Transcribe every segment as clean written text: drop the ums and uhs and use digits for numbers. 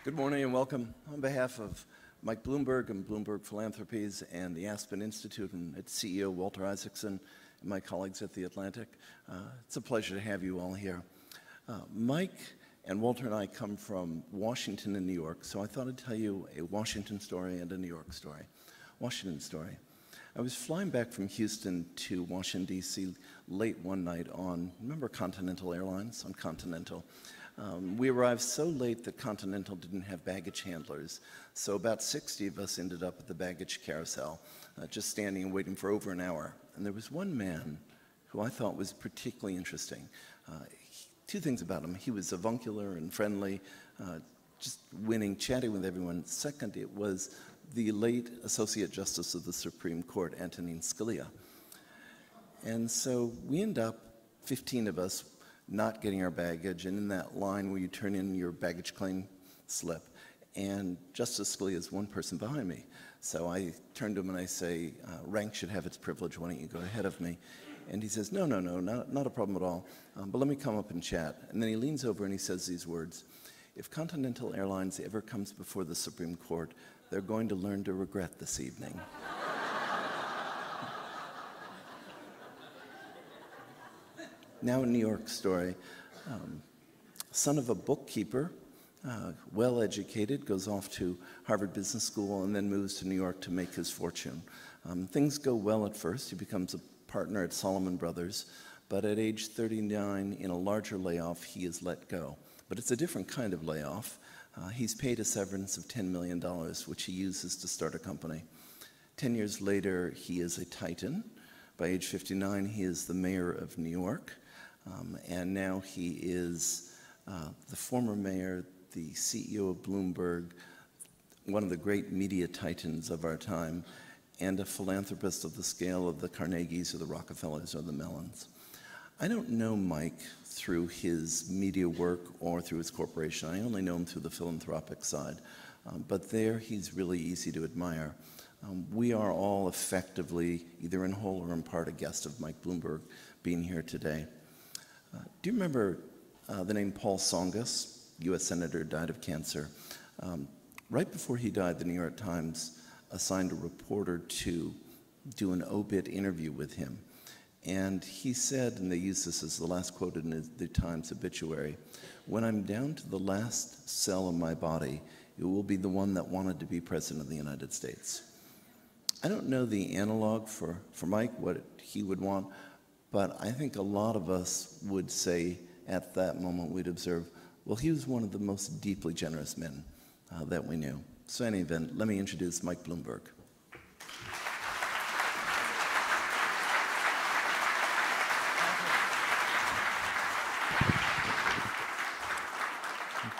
Good morning and welcome. On behalf of Mike Bloomberg and Bloomberg Philanthropies and the Aspen Institute and its CEO Walter Isaacson and my colleagues at The Atlantic, it's a pleasure to have you all here. Mike and Walter and I come from Washington and New York, so I thought I'd tell you a Washington story and a New York story. Washington story. I was flying back from Houston to Washington, D.C. late one night on, remember Continental Airlines? On Continental. We arrived so late that Continental didn't have baggage handlers, so about 60 of us ended up at the baggage carousel, just standing and waiting for over an hour. And there was one man who I thought was particularly interesting. Two things about him. He was avuncular and friendly, just winning, chatting with everyone. Second, it was the late Associate Justice of the Supreme Court, Antonin Scalia. And so we end up, 15 of us, not getting our baggage, and in that line where you turn in your baggage claim slip, and Justice Scalia is one person behind me. So I turn to him and I say, rank should have its privilege, why don't you go ahead of me? And he says, no, not a problem at all, but let me come up and chat. And then he leans over and he says these words, if Continental Airlines ever comes before the Supreme Court, they're going to learn to regret this evening. Now a New York story. Son of a bookkeeper, well-educated, goes off to Harvard Business School and then moves to New York to make his fortune. Things go well at first. He becomes a partner at Salomon Brothers, but at age 39, in a larger layoff, he is let go. But it's a different kind of layoff. He's paid a severance of $10 million, which he uses to start a company. 10 years later, he is a titan. By age 59, he is the mayor of New York. And now he is the former mayor, the CEO of Bloomberg, one of the great media titans of our time, and a philanthropist of the scale of the Carnegies or the Rockefellers or the Mellons. I don't know Mike through his media work or through his corporation. I only know him through the philanthropic side. But there, he's really easy to admire. We are all effectively, either in whole or in part, a guest of Mike Bloomberg being here today. Do you remember the name Paul Tsongas, U.S. Senator, died of cancer? Right before he died, the New York Times assigned a reporter to do an obit interview with him. And he said, and they use this as the last quote in the Times obituary, when I'm down to the last cell of my body, it will be the one that wanted to be president of the United States. I don't know the analog for Mike, what he would want, but I think a lot of us would say at that moment, we'd observe, well, he was one of the most deeply generous men that we knew. So in any event, let me introduce Mike Bloomberg.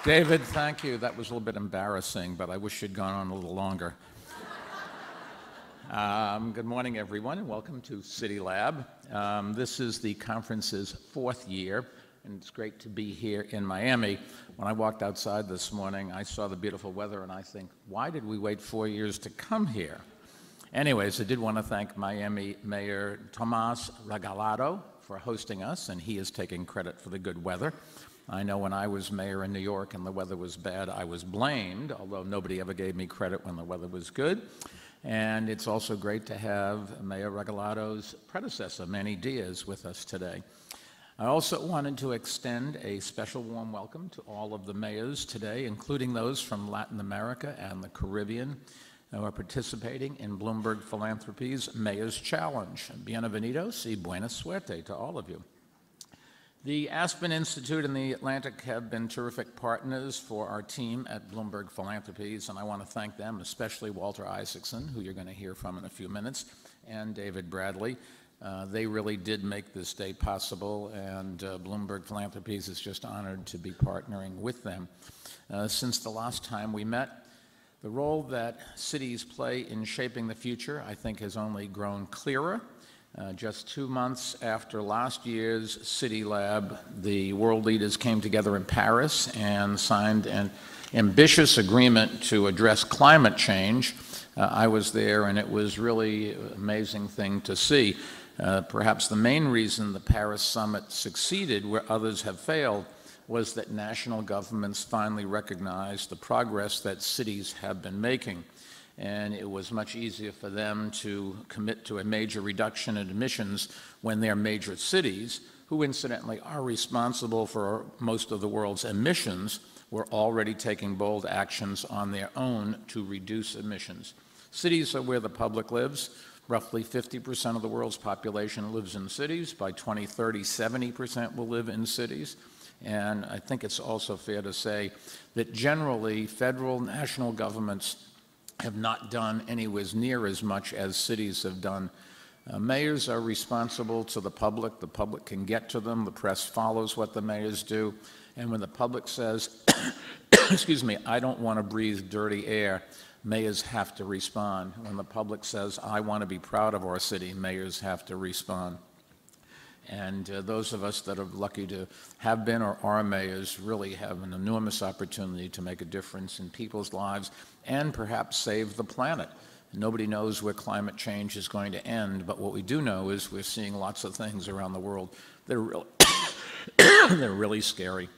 David, thank you. That was a little bit embarrassing, but I wish you'd gone on a little longer. Good morning, everyone, and welcome to CityLab. This is the conference's 4th year, and it's great to be here in Miami. When I walked outside this morning, I saw the beautiful weather, and I think, why did we wait 4 years to come here? Anyways, I did want to thank Miami Mayor Tomás Regalado for hosting us, and he is taking credit for the good weather. I know when I was mayor in New York and the weather was bad, I was blamed, although nobody ever gave me credit when the weather was good. And it's also great to have Mayor Regalado's predecessor, Manny Diaz, with us today. I also wanted to extend a special warm welcome to all of the mayors today, including those from Latin America and the Caribbean who are participating in Bloomberg Philanthropies Mayor's Challenge. Bienvenidos y buena suerte to all of you. The Aspen Institute and the Atlantic have been terrific partners for our team at Bloomberg Philanthropies, and I want to thank them, especially Walter Isaacson, who you're going to hear from in a few minutes, and David Bradley. They really did make this day possible, and Bloomberg Philanthropies is just honored to be partnering with them. Since the last time we met, the role that cities play in shaping the future, I think, has only grown clearer. Just 2 months after last year's CityLab, the world leaders came together in Paris and signed an ambitious agreement to address climate change. I was there, and it was really an amazing thing to see. Perhaps the main reason the Paris summit succeeded where others have failed was that national governments finally recognized the progress that cities have been making. And it was much easier for them to commit to a major reduction in emissions when their major cities, who incidentally are responsible for most of the world's emissions, were already taking bold actions on their own to reduce emissions. Cities are where the public lives. Roughly 50% of the world's population lives in cities. By 2030, 70% will live in cities. And I think it's also fair to say that generally federal, national governments have not done anywhere near as much as cities have done. Mayors are responsible to the public. The public can get to them. The press follows what the mayors do. And when the public says, excuse me, I don't want to breathe dirty air, mayors have to respond. When the public says, I want to be proud of our city, mayors have to respond. And those of us that are lucky to have been or are mayors really have an enormous opportunity to make a difference in people's lives and perhaps save the planet. Nobody knows where climate change is going to end, but what we do know is we're seeing lots of things around the world that are really, they're really scary.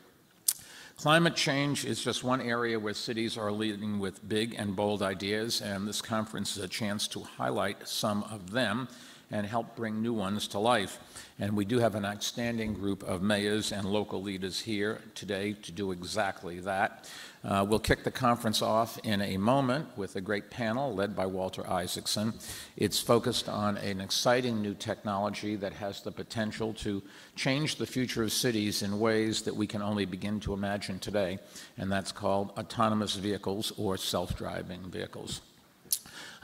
Climate change is just one area where cities are leading with big and bold ideas, and this conference is a chance to highlight some of them and help bring new ones to life. And we do have an outstanding group of mayors and local leaders here today to do exactly that. We'll kick the conference off in a moment with a great panel led by Walter Isaacson. It's focused on an exciting new technology that has the potential to change the future of cities in ways that we can only begin to imagine today, and that's called autonomous vehicles or self-driving vehicles.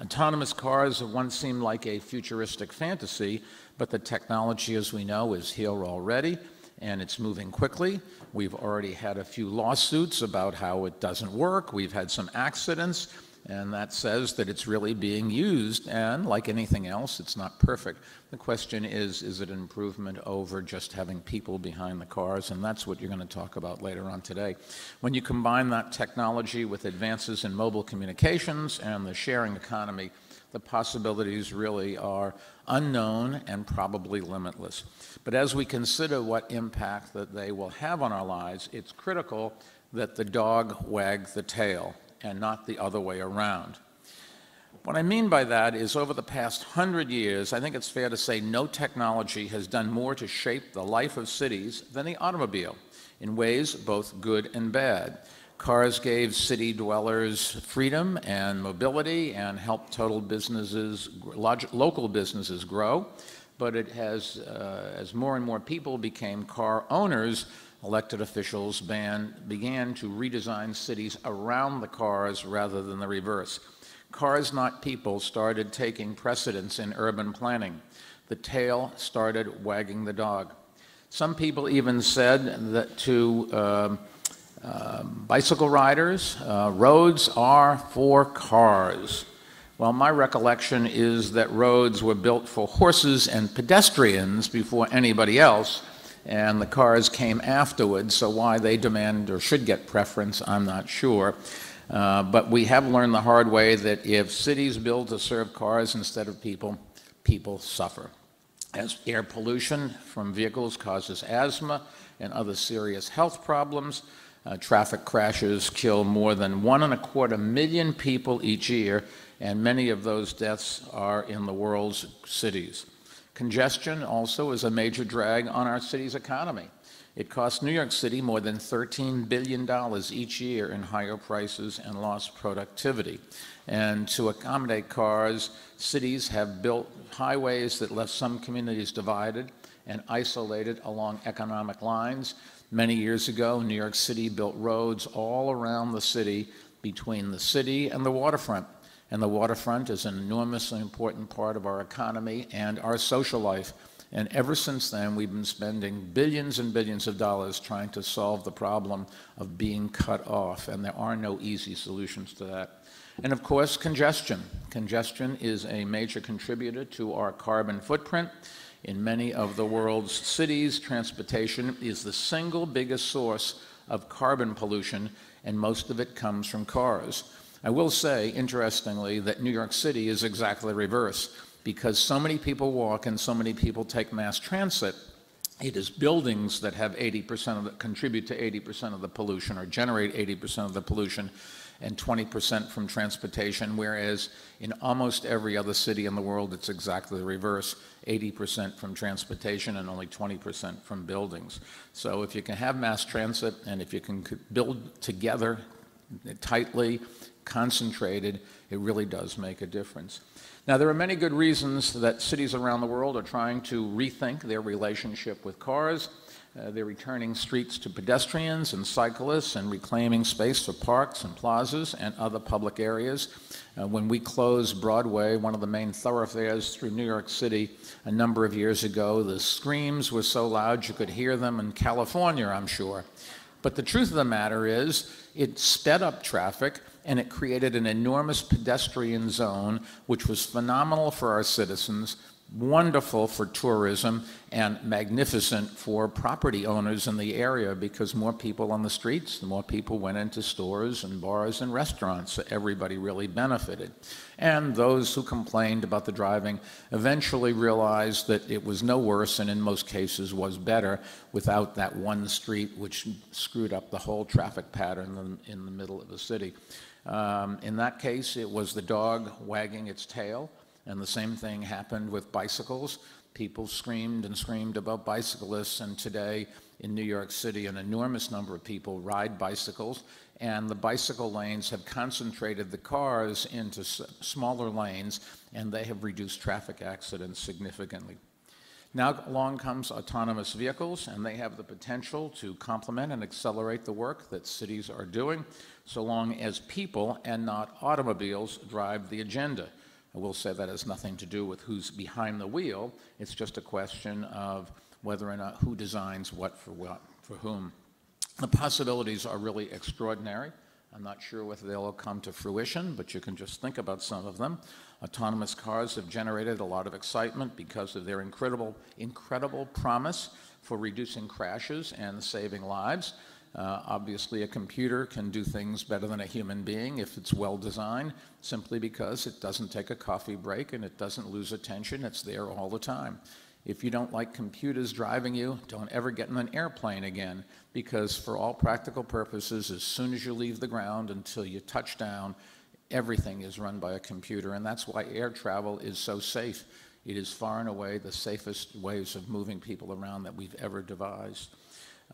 Autonomous cars have once seemed like a futuristic fantasy, but the technology, as we know, is here already, and it's moving quickly. We've already had a few lawsuits about how it doesn't work. We've had some accidents, and that says that it's really being used, and like anything else, it's not perfect. The question is it an improvement over just having people behind the cars? And that's what you're going to talk about later on today. When you combine that technology with advances in mobile communications and the sharing economy, the possibilities really are unknown and probably limitless. But as we consider what impact that they will have on our lives, it's critical that the dog wag the tail and not the other way around. What I mean by that is over the past 100 years, I think it's fair to say no technology has done more to shape the life of cities than the automobile, in ways both good and bad. Cars gave city dwellers freedom and mobility and helped local businesses grow. But it has, as more and more people became car owners, elected officials began to redesign cities around the cars rather than the reverse. Cars, not people, started taking precedence in urban planning. The tail started wagging the dog. Some people even said that to bicycle riders, roads are for cars. Well, my recollection is that roads were built for horses and pedestrians before anybody else, and the cars came afterwards, so why they demand or should get preference, I'm not sure. But we have learned the hard way that if cities build to serve cars instead of people, people suffer. As air pollution from vehicles causes asthma and other serious health problems, traffic crashes kill more than 1.25 million people each year, and many of those deaths are in the world's cities. Congestion also is a major drag on our city's economy. It costs New York City more than $13 billion each year in higher prices and lost productivity. And to accommodate cars, cities have built highways that left some communities divided and isolated along economic lines. Many years ago, New York City built roads all around the city between the city and the waterfront. And the waterfront is an enormously important part of our economy and our social life. And ever since then, we've been spending billions and billions of dollars trying to solve the problem of being cut off, and there are no easy solutions to that. And of course, congestion. Congestion is a major contributor to our carbon footprint. In many of the world's cities, transportation is the single biggest source of carbon pollution, and most of it comes from cars. I will say, interestingly, that New York City is exactly the reverse. Because so many people walk and so many people take mass transit, It is buildings that have 80% of the, contribute to 80% of the pollution or generate 80% of the pollution, and 20% from transportation, whereas in almost every other city in the world, it's exactly the reverse, 80% from transportation and only 20% from buildings. So if you can have mass transit and if you can build together tightly, concentrated, it really does make a difference. Now, there are many good reasons that cities around the world are trying to rethink their relationship with cars. They're returning streets to pedestrians and cyclists and reclaiming space for parks and plazas and other public areas. When we closed Broadway, one of the main thoroughfares through New York City a number of years ago, the screams were so loud you could hear them in California, I'm sure. But the truth of the matter is, it sped up traffic and it created an enormous pedestrian zone, which was phenomenal for our citizens, wonderful for tourism, and magnificent for property owners in the area, because more people on the streets, the more people went into stores and bars and restaurants, so everybody really benefited. And those who complained about the driving eventually realized that it was no worse, and in most cases was better, without that one street which screwed up the whole traffic pattern in the middle of the city. In that case, it was the dog wagging its tail. And the same thing happened with bicycles. People screamed and screamed about bicyclists, and today in New York City, an enormous number of people ride bicycles, and the bicycle lanes have concentrated the cars into smaller lanes, and they have reduced traffic accidents significantly. Now along comes autonomous vehicles, and they have the potential to complement and accelerate the work that cities are doing, so long as people and not automobiles drive the agenda. I will say that has nothing to do with who's behind the wheel. It's just a question of whether or not who designs what, for whom. The possibilities are really extraordinary. I'm not sure whether they'll come to fruition, but you can just think about some of them. Autonomous cars have generated a lot of excitement because of their incredible promise for reducing crashes and saving lives. Obviously, a computer can do things better than a human being if it's well designed, simply because it doesn't take a coffee break and it doesn't lose attention. It's there all the time. If you don't like computers driving you, don't ever get in an airplane again, because for all practical purposes, as soon as you leave the ground until you touch down, everything is run by a computer, and that's why air travel is so safe. It is far and away the safest ways of moving people around that we've ever devised.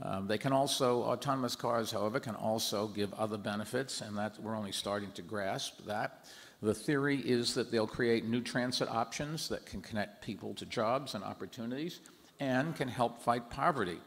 Autonomous cars, however, can also give other benefits, and that we're only starting to grasp that. The theory is that they'll create new transit options that can connect people to jobs and opportunities and can help fight poverty.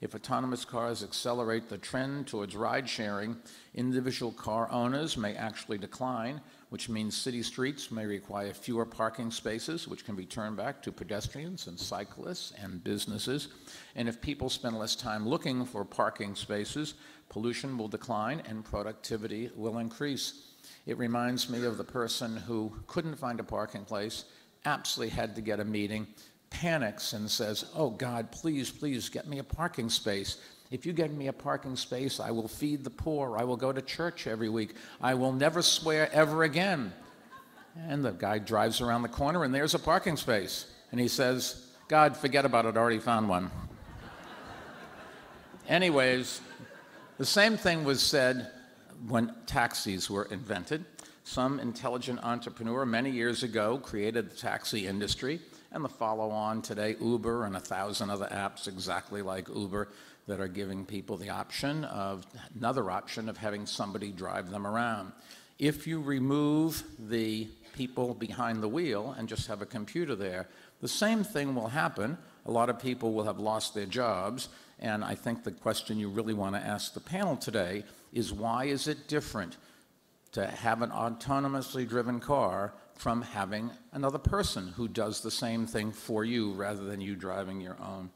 If autonomous cars accelerate the trend towards ride sharing, individual car owners may actually decline, which means city streets may require fewer parking spaces, which can be turned back to pedestrians and cyclists and businesses. And if people spend less time looking for parking spaces, pollution will decline and productivity will increase. It reminds me of the person who couldn't find a parking place, absolutely had to get a meeting, panics and says, "Oh God, please, please get me a parking space. If you get me a parking space, I will feed the poor. I will go to church every week. I will never swear ever again." And the guy drives around the corner and there's a parking space. And he says, "God, forget about it, I already found one." Anyways, the same thing was said when taxis were invented. Some intelligent entrepreneur many years ago created the taxi industry, and the follow-on today, Uber and 1,000 other apps exactly like Uber that are giving people the option of, another option of having somebody drive them around. If you remove the people behind the wheel and just have a computer there, the same thing will happen. A lot of people will have lost their jobs, and I think the question you really want to ask the panel today is, why is it different to have an autonomously driven car from having another person who does the same thing for you rather than you driving your own?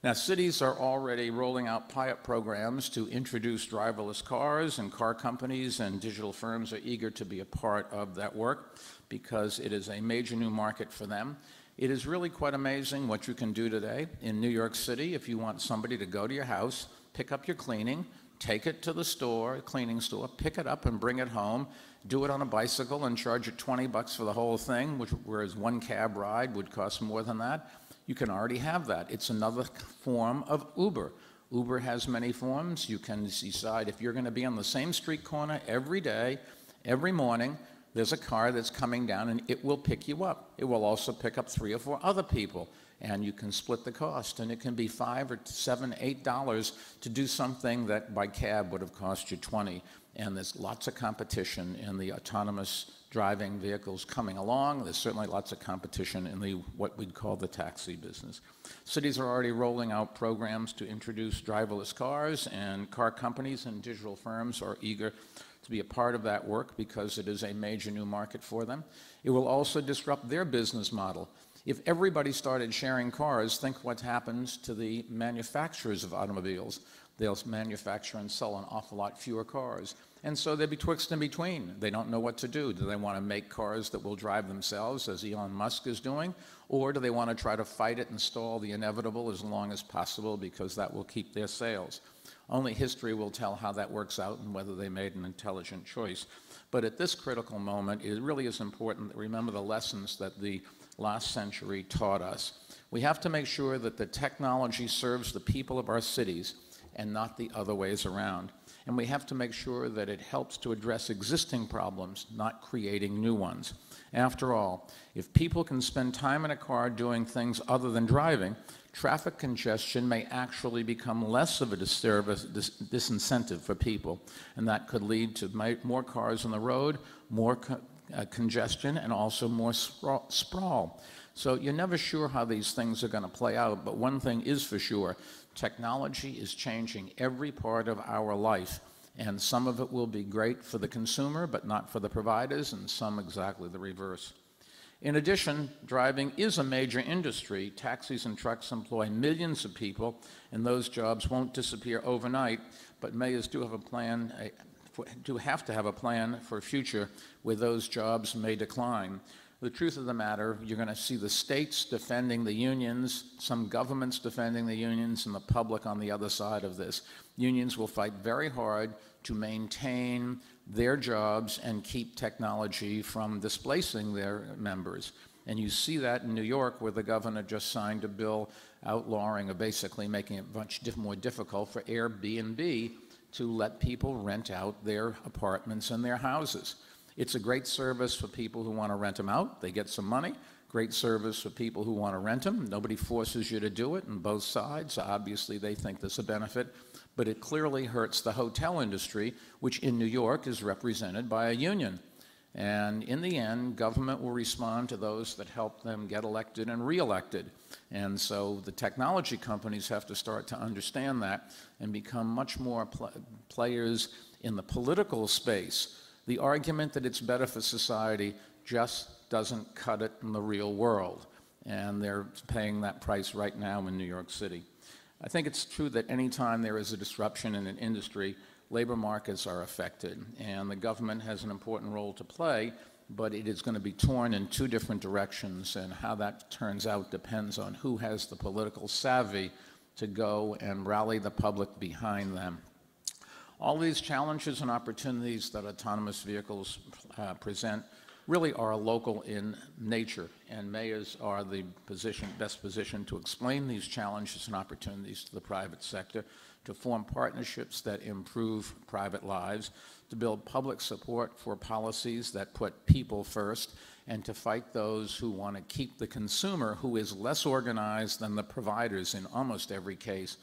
Now, cities are already rolling out pilot programs to introduce driverless cars, and car companies and digital firms are eager to be a part of that work because it is a major new market for them. It is really quite amazing what you can do today in New York City. If you want somebody to go to your house, pick up your cleaning, take it to the store, cleaning store, pick it up and bring it home, do it on a bicycle and charge you $20 for the whole thing, whereas one cab ride would cost more than that. You can already have that. It's another form of Uber. Uber has many forms. You can decide if you're going to be on the same street corner every day, every morning, there's a car that's coming down and it will pick you up. It will also pick up 3 or 4 other people, and you can split the cost, and it can be $5 or $7, $8 to do something that by cab would have cost you $20. And there's lots of competition in the autonomous driving vehicles coming along. There's certainly lots of competition in the what we'd call the taxi business. Cities are already rolling out programs to introduce driverless cars, and car companies and digital firms are eager to be a part of that work because it is a major new market for them. It will also disrupt their business model. If everybody started sharing cars, think what happens to the manufacturers of automobiles. They'll manufacture and sell an awful lot fewer cars. And so they're betwixt and between. They don't know what to do. Do they want to make cars that will drive themselves, as Elon Musk is doing? Or do they want to try to fight it and stall the inevitable as long as possible because that will keep their sales? Only history will tell how that works out and whether they made an intelligent choice. But at this critical moment, it really is important that we remember the lessons that the last century taught us. We have to make sure that the technology serves the people of our cities and not the other ways around. And we have to make sure that it helps to address existing problems, not creating new ones. After all, if people can spend time in a car doing things other than driving, traffic congestion may actually become less of a disincentive for people. And that could lead to more cars on the road, more congestion, and also more sprawl. So you're never sure how these things are going to play out, but one thing is for sure: technology is changing every part of our life, and some of it will be great for the consumer, but not for the providers, and some exactly the reverse. In addition, driving is a major industry. Taxis and trucks employ millions of people, and those jobs won't disappear overnight, but mayors do have to have a plan for a future where those jobs may decline. The truth of the matter, you're going to see the states defending the unions, some governments defending the unions, and the public on the other side of this. Unions will fight very hard to maintain their jobs and keep technology from displacing their members. And you see that in New York, where the governor just signed a bill outlawing or basically making it much more difficult for Airbnb to let people rent out their apartments and their houses. It's a great service for people who want to rent them out. They get some money. Great service for people who want to rent them. Nobody forces you to do it on both sides. Obviously, they think there's a benefit. But it clearly hurts the hotel industry, which in New York is represented by a union. And in the end, government will respond to those that help them get elected and reelected. And so the technology companies have to start to understand that and become much more players in the political space. The argument that it's better for society just doesn't cut it in the real world. And they're paying that price right now in New York City. I think it's true that any time there is a disruption in an industry, labor markets are affected, and the government has an important role to play, but it is going to be torn in 2 different directions, and how that turns out depends on who has the political savvy to go and rally the public behind them. All these challenges and opportunities that autonomous vehicles present really are local in nature, and mayors are the best positioned to explain these challenges and opportunities to the private sector, to form partnerships that improve private lives, to build public support for policies that put people first, and to fight those who want to keep the consumer, who is less organized than the providers in almost every case,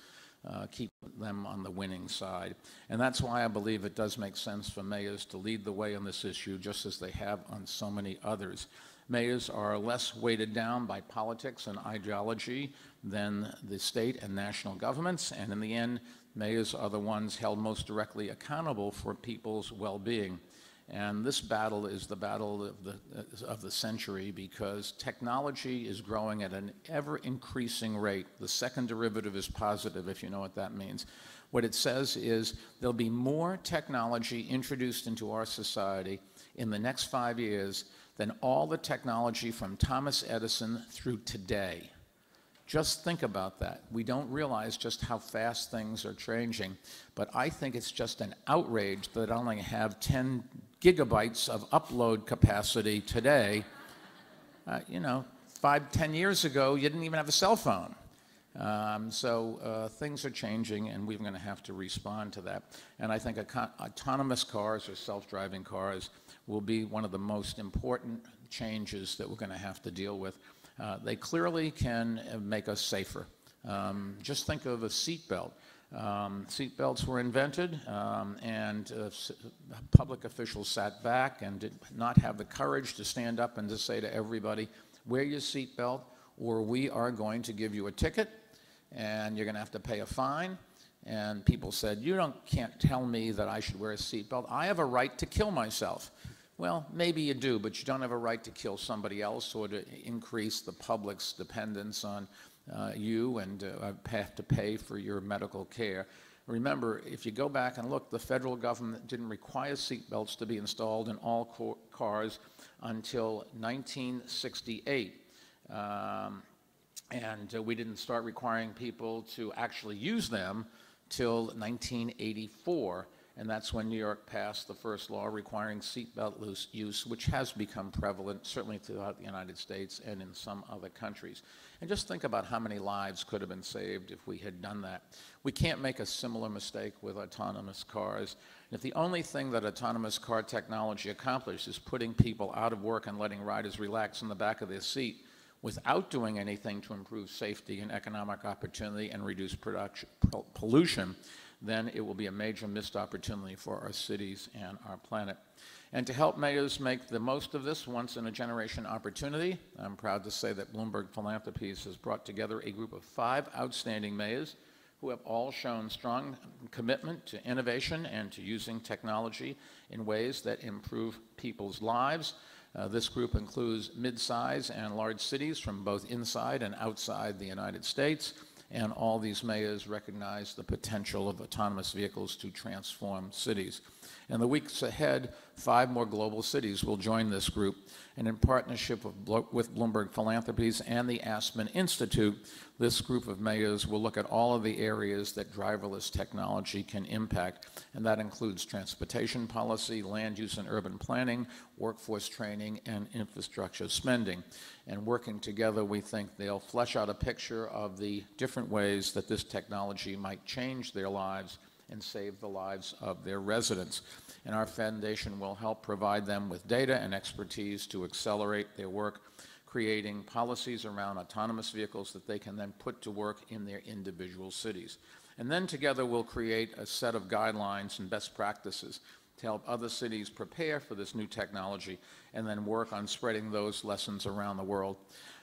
keep them on the winning side. And that's why I believe it does make sense for mayors to lead the way on this issue, just as they have on so many others. Mayors are less weighted down by politics and ideology than the state and national governments, and in the end, mayors are the ones held most directly accountable for people's well-being. And this battle is the battle of the century, because technology is growing at an ever-increasing rate. The second derivative is positive, if you know what that means. What it says is there'll be more technology introduced into our society in the next 5 years than all the technology from Thomas Edison through today. Just think about that. We don't realize just how fast things are changing, but I think it's just an outrage that I only have 10 gigabytes of upload capacity today. 5, 10 years ago, you didn't even have a cell phone. Things are changing, and we're going to have to respond to that. And I think autonomous cars or self-driving cars will be one of the most important changes that we're going to have to deal with. They clearly can make us safer. Just think of a seatbelt. Seatbelts were invented, and public officials sat back and did not have the courage to stand up and to say to everybody, wear your seatbelt, or we are going to give you a ticket, and you're going to have to pay a fine. And people said, can't tell me that I should wear a seatbelt. I have a right to kill myself. Well, maybe you do, but you don't have a right to kill somebody else or to increase the public's dependence on you and have to pay for your medical care. Remember, if you go back and look, the federal government didn't require seatbelts to be installed in all cars until 1968. We didn't start requiring people to actually use them till 1984. And that's when New York passed the first law requiring seatbelt use, which has become prevalent, certainly throughout the United States and in some other countries. And just think about how many lives could have been saved if we had done that. We can't make a similar mistake with autonomous cars. And if the only thing that autonomous car technology accomplishes is putting people out of work and letting riders relax in the back of their seat without doing anything to improve safety and economic opportunity and reduce pollution, then it will be a major missed opportunity for our cities and our planet. And to help mayors make the most of this once-in-a-generation opportunity, I'm proud to say that Bloomberg Philanthropies has brought together a group of 5 outstanding mayors who have all shown strong commitment to innovation and to using technology in ways that improve people's lives. This group includes mid-size and large cities from both inside and outside the United States. And all these mayors recognize the potential of autonomous vehicles to transform cities. In the weeks ahead, 5 more global cities will join this group. And in partnership with Bloomberg Philanthropies and the Aspen Institute, this group of mayors will look at all of the areas that driverless technology can impact. And that includes transportation policy, land use and urban planning, workforce training, and infrastructure spending. And working together, we think they'll flesh out a picture of the different ways that this technology might change their lives and save the lives of their residents. And our foundation will help provide them with data and expertise to accelerate their work, creating policies around autonomous vehicles that they can then put to work in their individual cities. And then together we'll create a set of guidelines and best practices to help other cities prepare for this new technology and then work on spreading those lessons around the world.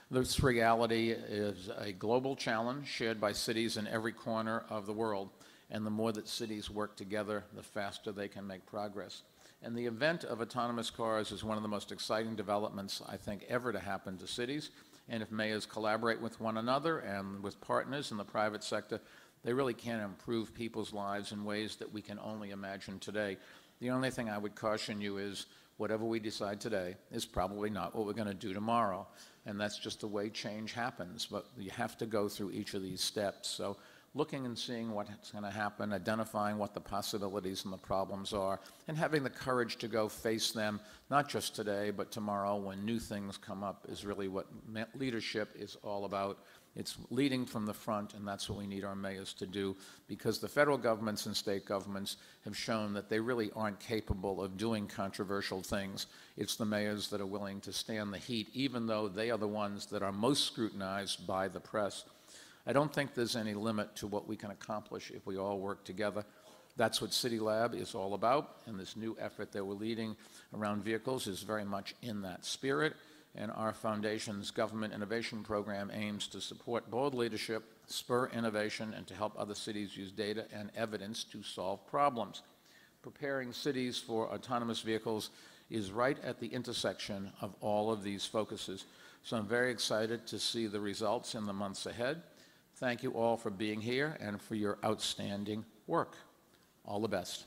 This reality is a global challenge shared by cities in every corner of the world. And the more that cities work together, the faster they can make progress. And the event of autonomous cars is one of the most exciting developments, I think, ever to happen to cities. And if mayors collaborate with one another and with partners in the private sector, they really can improve people's lives in ways that we can only imagine today. The only thing I would caution you is whatever we decide today is probably not what we're going to do tomorrow. And that's just the way change happens. But you have to go through each of these steps. So looking and seeing what's going to happen, identifying what the possibilities and the problems are, and having the courage to go face them, not just today, but tomorrow when new things come up is really what leadership is all about. It's leading from the front, and that's what we need our mayors to do, because the federal governments and state governments have shown that they really aren't capable of doing controversial things. It's the mayors that are willing to stand the heat, even though they are the ones that are most scrutinized by the press. I don't think there's any limit to what we can accomplish if we all work together. That's what CityLab is all about, and this new effort that we're leading around vehicles is very much in that spirit. And our foundation's government innovation program aims to support bold leadership, spur innovation, and to help other cities use data and evidence to solve problems. Preparing cities for autonomous vehicles is right at the intersection of all of these focuses. So I'm very excited to see the results in the months ahead. Thank you all for being here and for your outstanding work. All the best.